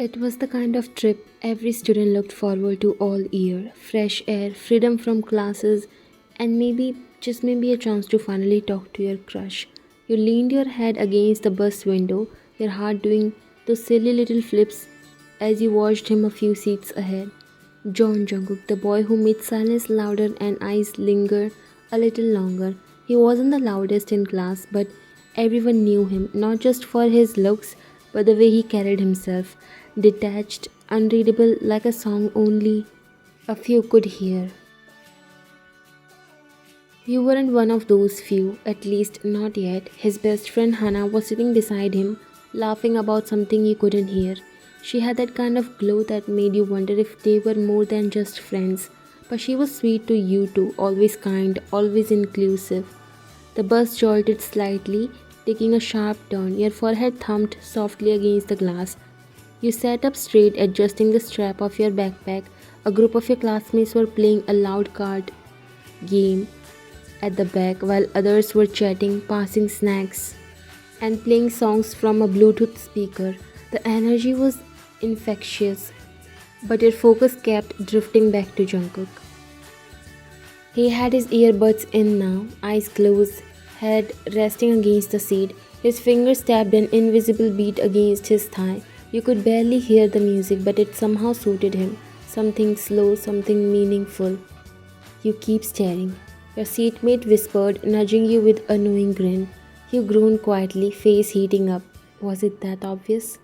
It was the kind of trip every student looked forward to all year. Fresh air, freedom from classes, and maybe, just maybe, a chance to finally talk to your crush. You leaned your head against the bus window, your heart doing those silly little flips as you watched him a few seats ahead. John Jungkook, the boy who made silence louder and eyes linger a little longer. He wasn't the loudest in class, but everyone knew him, not just for his looks, but the way he carried himself, detached, unreadable, like a song only a few could hear. You weren't one of those few, at least not yet. His best friend Hannah was sitting beside him, laughing about something you couldn't hear. She had that kind of glow that made you wonder if they were more than just friends. But she was sweet to you too, always kind, always inclusive. The bus jolted slightly, taking a sharp turn. Your forehead thumped softly against the glass. You sat up straight, adjusting the strap of your backpack. A group of your classmates were playing a loud card game at the back, while others were chatting, passing snacks, and playing songs from a Bluetooth speaker. The energy was infectious, but your focus kept drifting back to Jungkook. He had his earbuds in now, eyes closed, head resting against the seat. His fingers tapped an invisible beat against his thigh. You could barely hear the music, but it somehow suited him. Something slow, something meaningful. You keep staring. Your seatmate whispered, nudging you with a knowing grin. You groaned quietly, face heating up. Was it that obvious?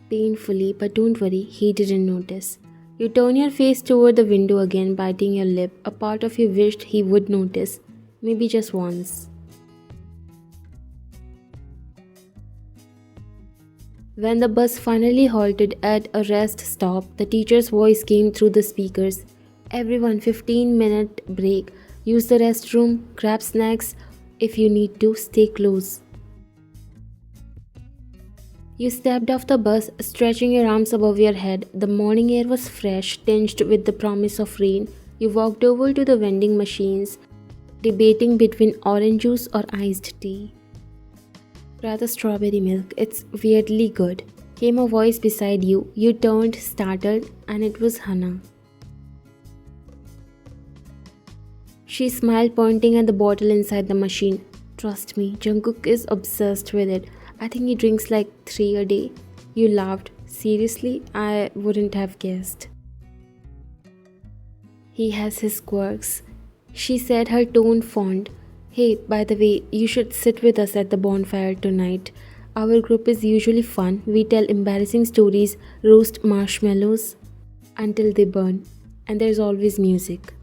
Painfully, but don't worry, he didn't notice. You turn your face toward the window again, biting your lip. A part of you wished he would notice, maybe just once. When the bus finally halted at a rest stop, the teacher's voice came through the speakers. Everyone, 15-minute break. Use the restroom, grab snacks. If you need to, stay close. You stepped off the bus, stretching your arms above your head. The morning air was fresh, tinged with the promise of rain. You walked over to the vending machines, debating between orange juice or iced tea. Try the strawberry milk, it's weirdly good. Came a voice beside you. You turned, startled, and it was Hannah. She smiled, pointing at the bottle inside the machine. Trust me, Jungkook is obsessed with it. I think he drinks like 3 a day. You laughed. Seriously? I wouldn't have guessed. He has his quirks. She said, her tone fond. Hey, by the way, you should sit with us at the bonfire tonight. Our group is usually fun. We tell embarrassing stories, roast marshmallows until they burn, and there's always music.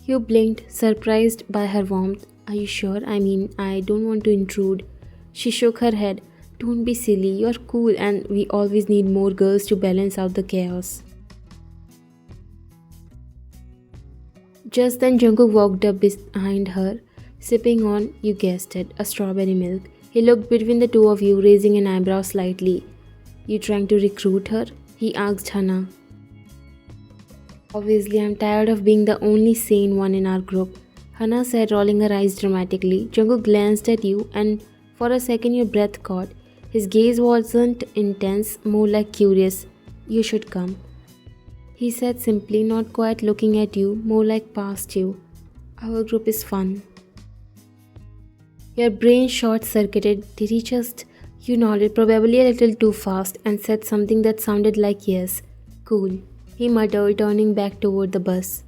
You blinked, surprised by her warmth. Are you sure? I mean, I don't want to intrude. She shook her head. Don't be silly, you're cool and we always need more girls to balance out the chaos. Just then Jungkook walked up behind her, sipping on, you guessed it, a strawberry milk. He looked between the two of you, raising an eyebrow slightly. You trying to recruit her? He asked Hannah. Obviously, I'm tired of being the only sane one in our group, Hannah said, rolling her eyes dramatically. Jungkook glanced at you, and for a second your breath caught. His gaze wasn't intense, more like curious. You should come, he said simply, not quite looking at you, more like past you. Our group is fun. Your brain short-circuited. Did he just... You nodded, probably a little too fast, and said something that sounded like yes. Cool, he muttered, turning back toward the bus.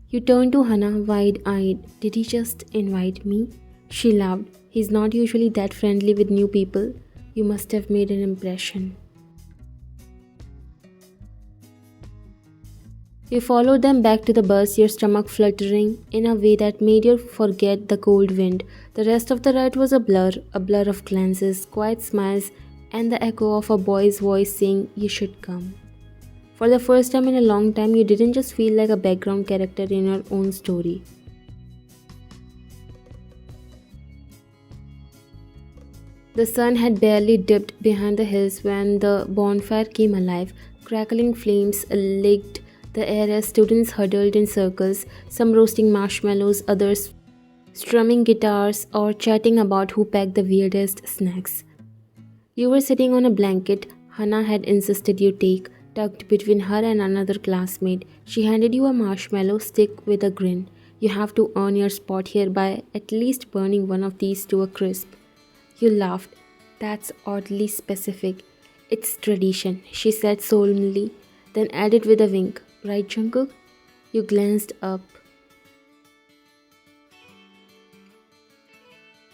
You turned to Hannah, wide-eyed. Did he just invite me? She laughed. He's not usually that friendly with new people. You must have made an impression. You followed them back to the bus, your stomach fluttering in a way that made you forget the cold wind. The rest of the ride was a blur of glances, quiet smiles, and the echo of a boy's voice saying, you should come. For the first time in a long time, you didn't just feel like a background character in your own story. The sun had barely dipped behind the hills when the bonfire came alive. Crackling flames licked the air as students huddled in circles, some roasting marshmallows, others strumming guitars, or chatting about who packed the weirdest snacks. You were sitting on a blanket Hannah had insisted you take, tucked between her and another classmate. She handed you a marshmallow stick with a grin. You have to earn your spot here by at least burning one of these to a crisp. You laughed. That's oddly specific. It's tradition, she said solemnly, then added with a wink. Right, Jungkook? You glanced up.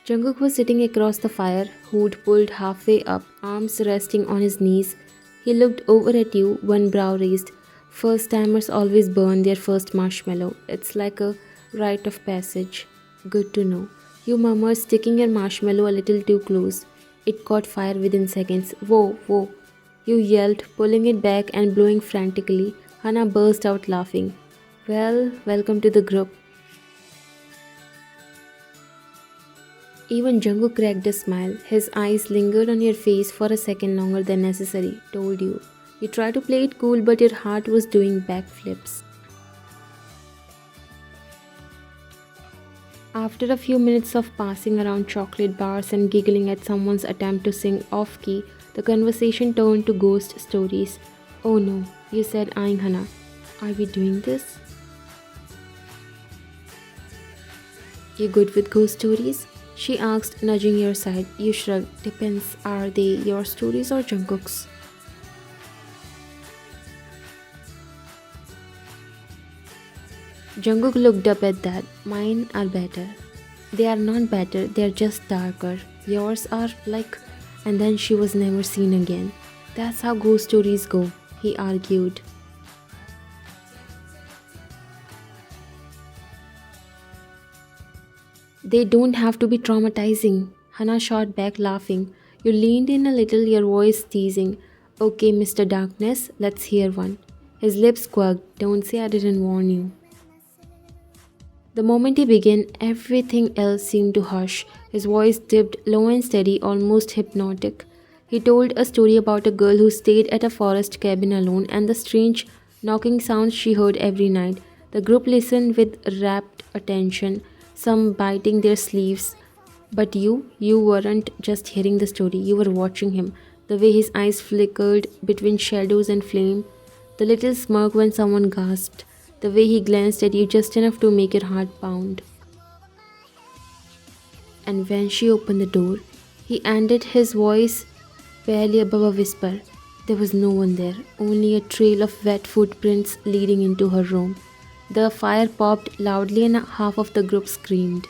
Jungkook was sitting across the fire, hood pulled halfway up, arms resting on his knees. He looked over at you, one brow raised. First timers always burn their first marshmallow. It's like a rite of passage. Good to know. You murmured, sticking your marshmallow a little too close. It caught fire within seconds. Whoa, whoa. You yelled, pulling it back and blowing frantically. Hannah burst out laughing. Well, welcome to the group. Even Jungkook cracked a smile. His eyes lingered on your face for a second longer than necessary. Told you. You tried to play it cool, but your heart was doing backflips. After a few minutes of passing around chocolate bars and giggling at someone's attempt to sing off key, the conversation turned to ghost stories. Oh no, you said, eyeing Hannah. Are we doing this? You good with ghost stories? She asked, nudging your side. You shrugged. Depends, are they your stories or Jungkook's? Jungkook looked up at that. Mine are better. They are not better, they are just darker. Yours are like. And then she was never seen again. That's how ghost stories go, he argued. They don't have to be traumatizing. Hannah shot back, laughing. You leaned in a little, your voice teasing. Okay, Mr. Darkness, let's hear one. His lips quirked. Don't say I didn't warn you. The moment he began, everything else seemed to hush. His voice dipped low and steady, almost hypnotic. He told a story about a girl who stayed at a forest cabin alone and the strange knocking sounds she heard every night. The group listened with rapt attention, some biting their sleeves. But you weren't just hearing the story, you were watching him. The way his eyes flickered between shadows and flame, the little smirk when someone gasped, the way he glanced at you just enough to make your heart pound. And when she opened the door, he ended, his voice barely above a whisper. There was no one there, only a trail of wet footprints leading into her room. The fire popped loudly and half of the group screamed.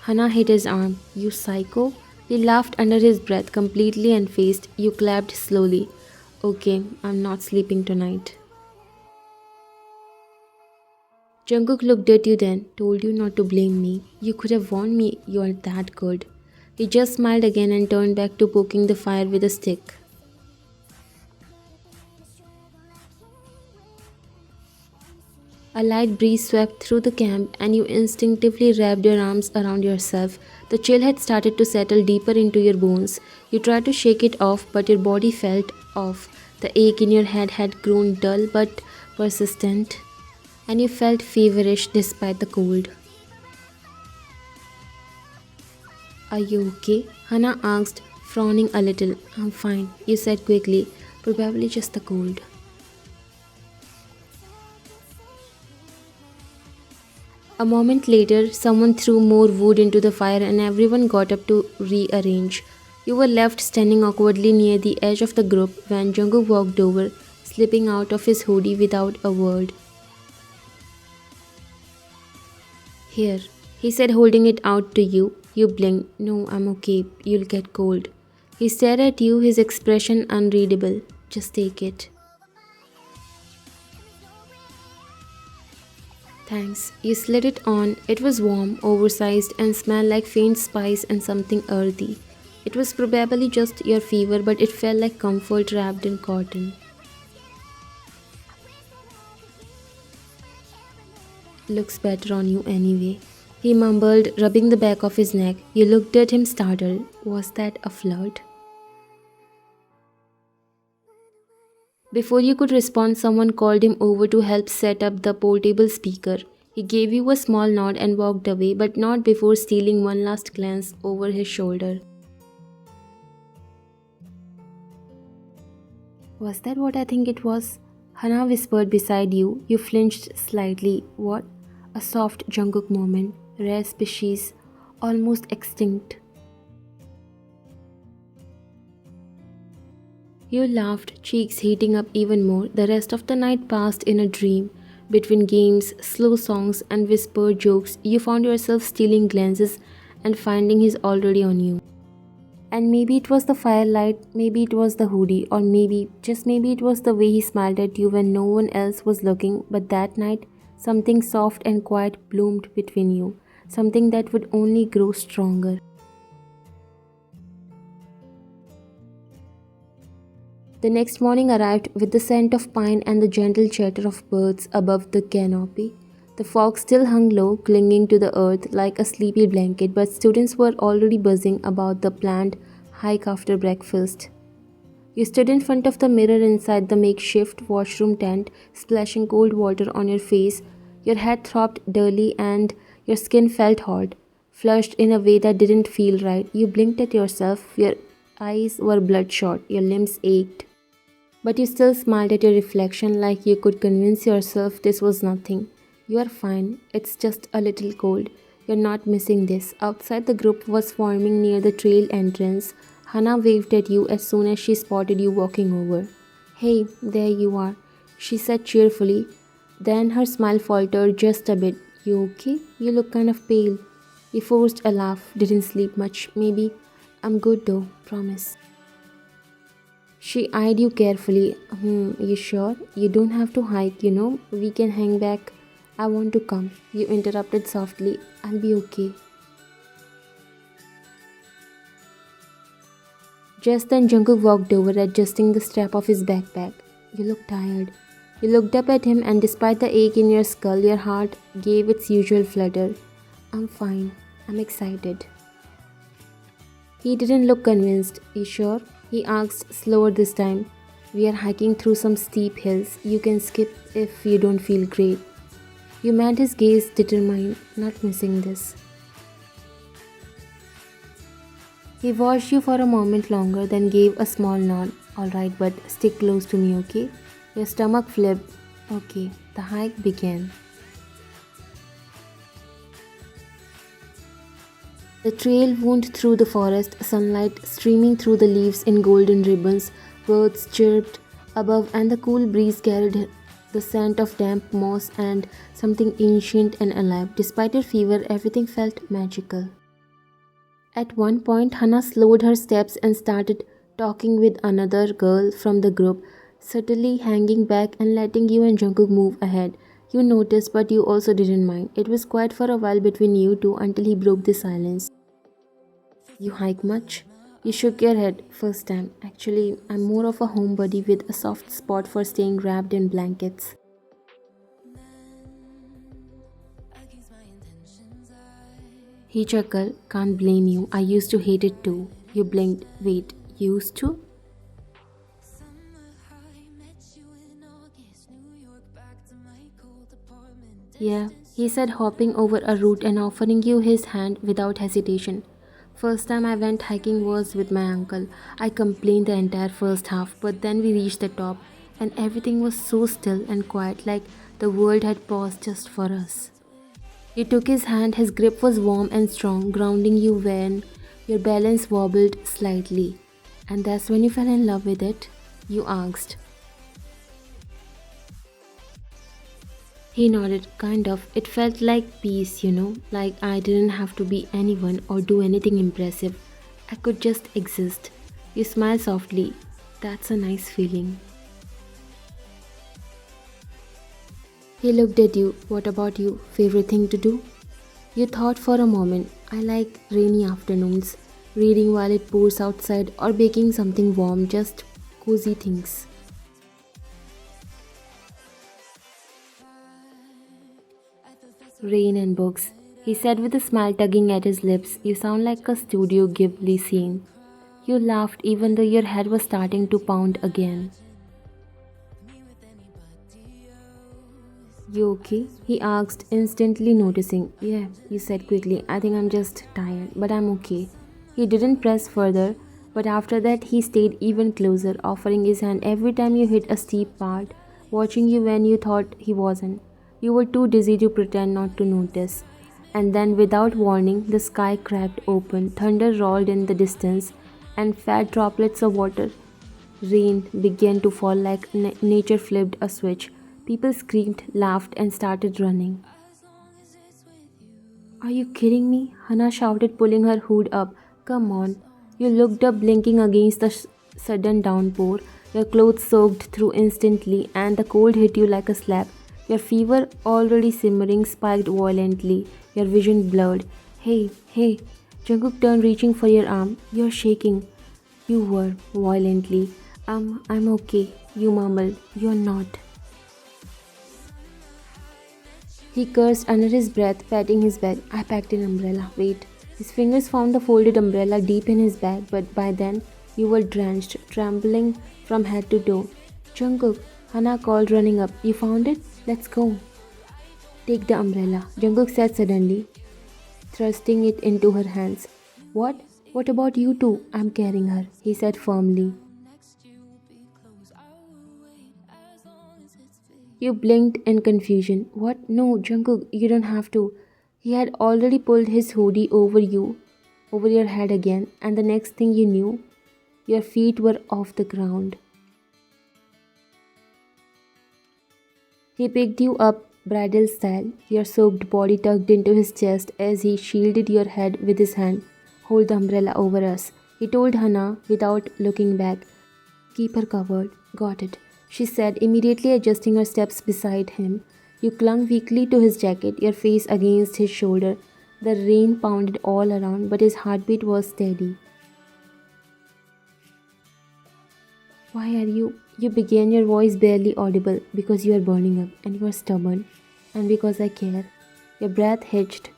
Hannah hit his arm. You psycho? He laughed under his breath, completely unfazed. You clapped slowly. Okay, I'm not sleeping tonight. Jungkook looked at you then, told you not to blame me. You could have warned me you're that good. He just smiled again and turned back to poking the fire with a stick. A light breeze swept through the camp and you instinctively wrapped your arms around yourself. The chill had started to settle deeper into your bones. You tried to shake it off, but your body felt off. The ache in your head had grown dull but persistent, and you felt feverish despite the cold. Are you okay? Hannah asked, frowning a little. I'm fine, you said quickly. Probably just the cold. A moment later, someone threw more wood into the fire and everyone got up to rearrange. You were left standing awkwardly near the edge of the group when Jungkook walked over, slipping out of his hoodie without a word. Here, he said, holding it out to you. You blinked. No, I'm okay. You'll get cold. He stared at you, his expression unreadable. Just take it. Thanks. You slid it on. It was warm, oversized, and smelled like faint spice and something earthy. It was probably just your fever, but it felt like comfort wrapped in cotton. Looks better on you anyway. He mumbled, rubbing the back of his neck. You looked at him startled. Was that a flirt? Before you could respond, someone called him over to help set up the portable speaker. He gave you a small nod and walked away, but not before stealing one last glance over his shoulder. Was that what I think it was? Hana whispered beside you. You flinched slightly. What? A soft Jungkook moment. Rare species. Almost extinct. You laughed, cheeks heating up even more. The rest of the night passed in a dream. Between games, slow songs, and whispered jokes, you found yourself stealing glances and finding he's already on you. And maybe it was the firelight, maybe it was the hoodie, or maybe, just maybe, it was the way he smiled at you when no one else was looking. But that night, something soft and quiet bloomed between you, something that would only grow stronger. The next morning arrived with the scent of pine and the gentle chatter of birds above the canopy. The fog still hung low, clinging to the earth like a sleepy blanket, but students were already buzzing about the planned hike after breakfast. You stood in front of the mirror inside the makeshift washroom tent, splashing cold water on your face. Your head throbbed dully and your skin felt hot, flushed in a way that didn't feel right. You blinked at yourself, your eyes were bloodshot, your limbs ached. But you still smiled at your reflection like you could convince yourself this was nothing. You are fine, it's just a little cold. You're not missing this. Outside, the group was forming near the trail entrance. Hannah waved at you as soon as she spotted you walking over. Hey, there you are, she said cheerfully. Then her smile faltered just a bit. You okay? You look kind of pale. He forced a laugh. Didn't sleep much, maybe. I'm good though, promise. She eyed you carefully. You sure? You don't have to hike. We can hang back. I want to come. You interrupted softly. I'll be okay. Just then Jungkook walked over, adjusting the strap of his backpack. You look tired. You looked up at him, and despite the ache in your skull, your heart gave its usual flutter. I'm fine. I'm excited. He didn't look convinced. You sure? He asked, slower this time. We are hiking through some steep hills. You can skip if you don't feel great. You met his gaze, determined, not missing this. He watched you for a moment longer, then gave a small nod. Alright, but stick close to me, okay? Your stomach flipped. Okay, the hike began. The trail wound through the forest, sunlight streaming through the leaves in golden ribbons, birds chirped above, and the cool breeze carried the scent of damp moss and something ancient and alive. Despite her fever, everything felt magical. At one point, Hannah slowed her steps and started talking with another girl from the group, subtly hanging back and letting you and Jungkook move ahead. You noticed, but you also didn't mind. It was quiet for a while between you two until he broke the silence. You hike much? You shook your head. First time. Actually, I'm more of a homebody with a soft spot for staying wrapped in blankets. He chuckled. Can't blame you. I used to hate it too. You blinked. Wait, used to? Yeah, he said, hopping over a root and offering you his hand without hesitation. First time I went hiking was with my uncle. I complained the entire first half, but then we reached the top and everything was so still and quiet, like the world had paused just for us. He took his hand, his grip was warm and strong, grounding you when your balance wobbled slightly. And that's when you fell in love with it? You asked. He nodded, kind of. It felt like peace, like I didn't have to be anyone or do anything impressive. I could just exist. You smiled softly. That's a nice feeling. He looked at you. What about you? Favorite thing to do? You thought for a moment. I like rainy afternoons, reading while it pours outside, or baking something warm, just cozy things. Rain and books, he said with a smile tugging at his lips. You sound like a Studio Ghibli scene. You laughed even though your head was starting to pound again. You okay? He asked, instantly noticing. Yeah, you said quickly. I think I'm just tired, but I'm okay. He didn't press further, but after that he stayed even closer, offering his hand every time you hit a steep part, watching you when you thought he wasn't. You were too dizzy to pretend not to notice. And then, without warning, the sky cracked open, thunder rolled in the distance, and fat droplets of water rain began to fall like nature flipped a switch. People screamed, laughed, and started running. Are you kidding me? Hannah shouted, pulling her hood up. Come on. You looked up, blinking against the sudden downpour. Your clothes soaked through instantly, and the cold hit you like a slap. Your fever, already simmering, spiked violently. Your vision blurred. Hey, hey. Jungkook turned, reaching for your arm. You're shaking. You were, violently. I'm okay. You mumbled. You're not. He cursed under his breath, patting his back. I packed an umbrella. Wait. His fingers found the folded umbrella deep in his bag, but by then you were drenched, trembling from head to toe. Jungkook, Hana called, running up. You found it? Let's go. Take the umbrella, Jungkook said suddenly, thrusting it into her hands. What? What about you two? I'm carrying her, he said firmly. You blinked in confusion. What? No, Jungkook, you don't have to. He had already pulled his hoodie over you, over your head again, and the next thing you knew, your feet were off the ground. He picked you up, bridal style, your soaked body tucked into his chest as he shielded your head with his hand. Hold the umbrella over us, he told Hannah without looking back. Keep her covered. Got it, she said, immediately adjusting her steps beside him. You clung weakly to his jacket, your face against his shoulder. The rain pounded all around, but his heartbeat was steady. Why are you? You began, your voice barely audible. Because you are burning up, and you are stubborn, and because I care. Your breath hitched.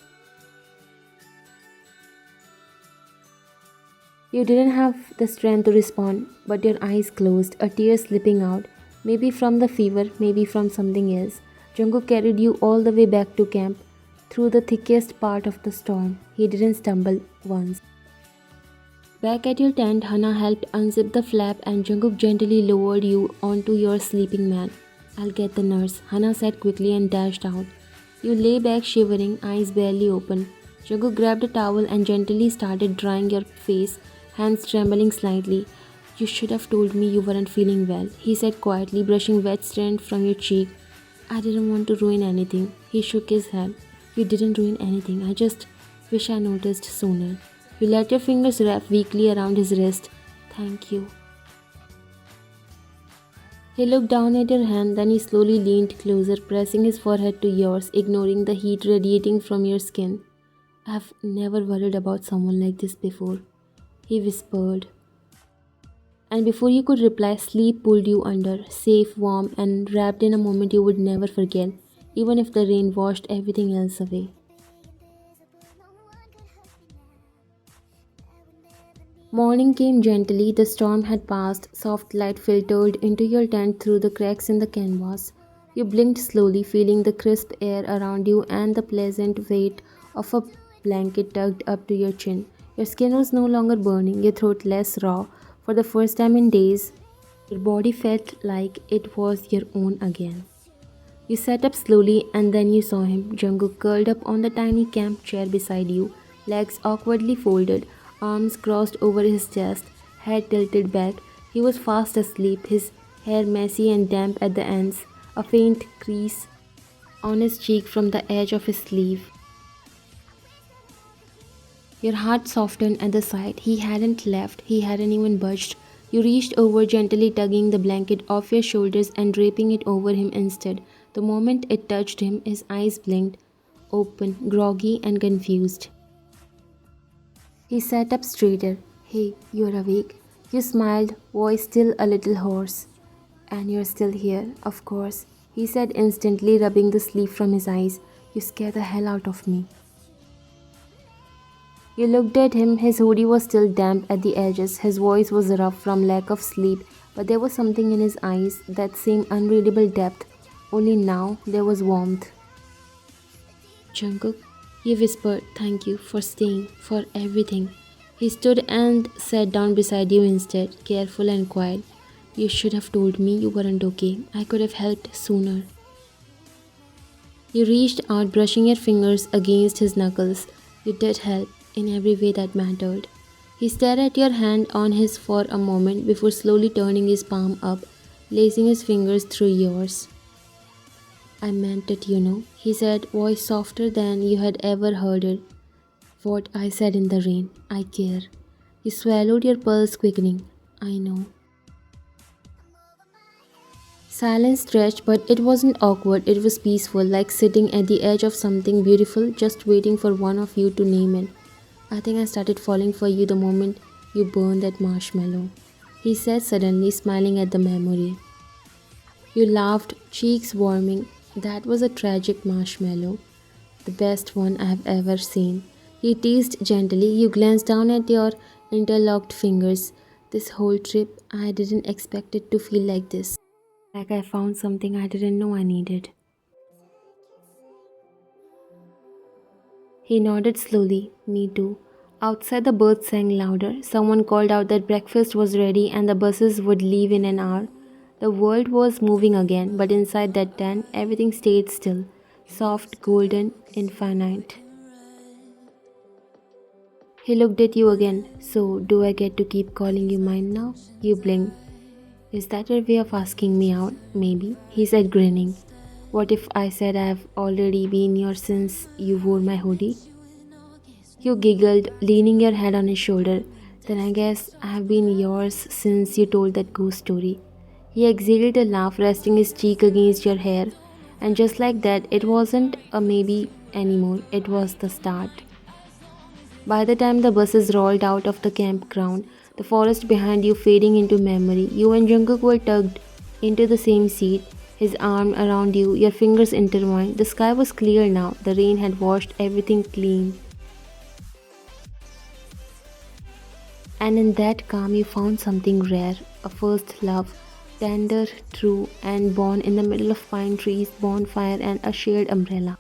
You didn't have the strength to respond, but your eyes closed, a tear slipping out, maybe from the fever, maybe from something else. Jungkook carried you all the way back to camp, through the thickest part of the storm. He didn't stumble once. Back at your tent, Hannah helped unzip the flap and Jungkook gently lowered you onto your sleeping mat. I'll get the nurse, Hannah said quickly and dashed out. You lay back shivering, eyes barely open. Jungkook grabbed a towel and gently started drying your face, hands trembling slightly. You should have told me you weren't feeling well, he said quietly, brushing wet sand from your cheek. I didn't want to ruin anything. He shook his head. You didn't ruin anything. I just wish I noticed sooner. You let your fingers wrap weakly around his wrist. Thank you. He looked down at your hand, then he slowly leaned closer, pressing his forehead to yours, ignoring the heat radiating from your skin. I've never worried about someone like this before, he whispered. And before you could reply, sleep pulled you under, safe, warm, and wrapped in a moment you would never forget, even if the rain washed everything else away. Morning came gently, the storm had passed, soft light filtered into your tent through the cracks in the canvas. You blinked slowly, feeling the crisp air around you and the pleasant weight of a blanket tucked up to your chin. Your skin was no longer burning, your throat less raw. For the first time in days, your body felt like it was your own again. You sat up slowly and then you saw him, Jungkook curled up on the tiny camp chair beside you, legs awkwardly folded, arms crossed over his chest, head tilted back. He was fast asleep, his hair messy and damp at the ends, a faint crease on his cheek from the edge of his sleeve. Your heart softened at the sight. He hadn't left, he hadn't even budged. You reached over, gently tugging the blanket off your shoulders and draping it over him instead. The moment it touched him, his eyes blinked, open, groggy, and confused. He sat up straighter. Hey, you're awake. You smiled, voice still a little hoarse. And you're still here, of course, he said instantly, rubbing the sleep from his eyes. You scare the hell out of me. You looked at him, his hoodie was still damp at the edges, his voice was rough from lack of sleep, but there was something in his eyes, that same unreadable depth, Only now there was warmth. Jungkook, he whispered, thank you for staying, for everything. He stood and sat down beside you instead, careful and quiet. You should have told me you weren't okay. I could have helped sooner. You reached out, brushing your fingers against his knuckles. You did help in every way that mattered. He stared at your hand on his for a moment before slowly turning his palm up, placing his fingers through yours. I meant it, he said, voice softer than you had ever heard it. What I said in the rain. I care. You swallowed, your pulse quickening. I know. Silence stretched, but it wasn't awkward, it was peaceful, like sitting at the edge of something beautiful, just waiting for one of you to name it. I think I started falling for you the moment you burned that marshmallow, he said suddenly, smiling at the memory. You laughed, cheeks warming. That was a tragic marshmallow, the best one I have ever seen. He teased gently. You glanced down at your interlocked fingers. This whole trip, I didn't expect it to feel like this. Like I found something I didn't know I needed. He nodded slowly. Me too. Outside, the birds sang louder. Someone called out that breakfast was ready and the buses would leave in an hour. The world was moving again, but inside that tent, everything stayed still. Soft, golden, infinite. He looked at you again. So, do I get to keep calling you mine now? You blinked. Is that your way of asking me out? Maybe, he said, grinning. What if I said I've already been yours since you wore my hoodie? You giggled, leaning your head on his shoulder. Then I guess I've been yours since you told that ghost story. He exhaled a laugh, resting his cheek against your hair. And just like that, it wasn't a maybe anymore, it was the start. By the time the buses rolled out of the campground, the forest behind you fading into memory, you and Jungkook were tugged into the same seat, his arm around you, your fingers intertwined. The sky was clear now, the rain had washed everything clean. And in that calm, you found something rare, a first love, tender, true, and born in the middle of pine trees, bonfire, and a shared umbrella.